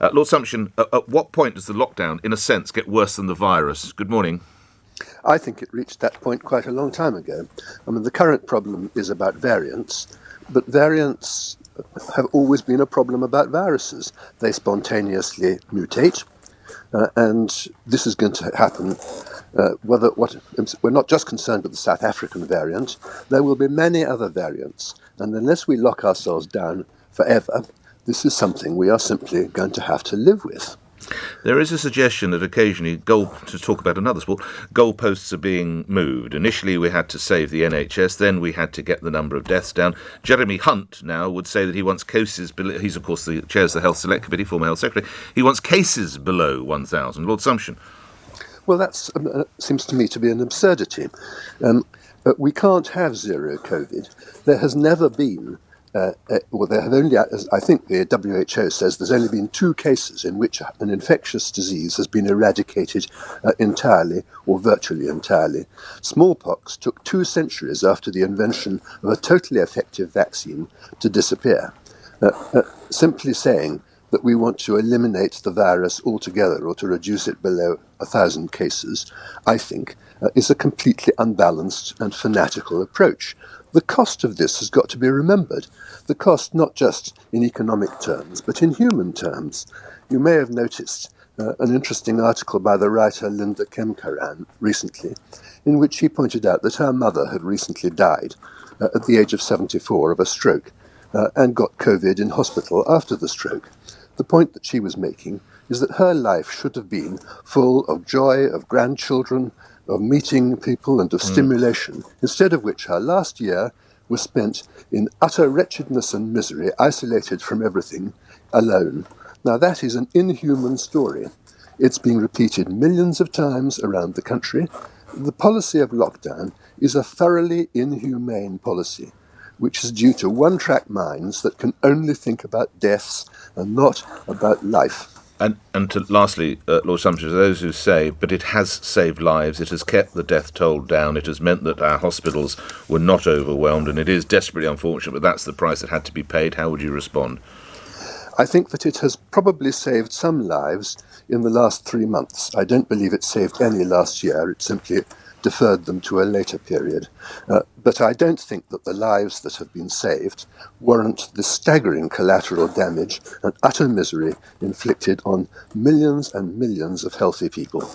Lord Sumption, at what point does the lockdown, in a sense, get worse than the virus? Good morning. I think it reached that point quite a long time ago. I mean, the current problem is about variants, but variants have always been a problem about viruses. They spontaneously mutate, and this is going to happen. We're not just concerned with the South African variant. There will be many other variants, and unless we lock ourselves down forever, this is something we are simply going to have to live with. There is a suggestion that occasionally, to talk about another sport, goalposts are being moved. Initially, we had to save the NHS, then we had to get the number of deaths down. Jeremy Hunt now would say that he wants cases below, he's of course the chairs the Health Select Committee, former Health Secretary, he wants cases below 1,000. Lord Sumption. Well, that seems to me to be an absurdity. We can't have zero COVID. There has never been there have only, I think the WHO says there's only been 2 cases in which an infectious disease has been eradicated entirely or virtually entirely. Smallpox took 2 centuries after the invention of a totally effective vaccine to disappear. Simply saying that we want to eliminate the virus altogether or to reduce it below 1,000 cases, I think, is a completely unbalanced and fanatical approach. The cost of this has got to be remembered. The cost not just in economic terms, but in human terms. You may have noticed an interesting article by the writer Linda Kemkaran recently, in which she pointed out that her mother had recently died at the age of 74 of a stroke and got COVID in hospital after the stroke. The point that she was making is that her life should have been full of joy, of grandchildren, of meeting people and of stimulation, instead of which her last year was spent in utter wretchedness and misery, isolated from everything, alone. Now that is an inhuman story. It's being repeated millions of times around the country. The policy of lockdown is a thoroughly inhumane policy, which is due to one-track minds that can only think about deaths and not about life. And lastly, Lord Sumption, those who say, but it has saved lives, it has kept the death toll down, it has meant that our hospitals were not overwhelmed, and it is desperately unfortunate, but that's the price that had to be paid. How would you respond? I think that it has probably saved some lives in the last 3 months. I don't believe it saved any last year. It simply deferred them to a later period. But I don't think that the lives that have been saved warrant the staggering collateral damage and utter misery inflicted on millions and millions of healthy people.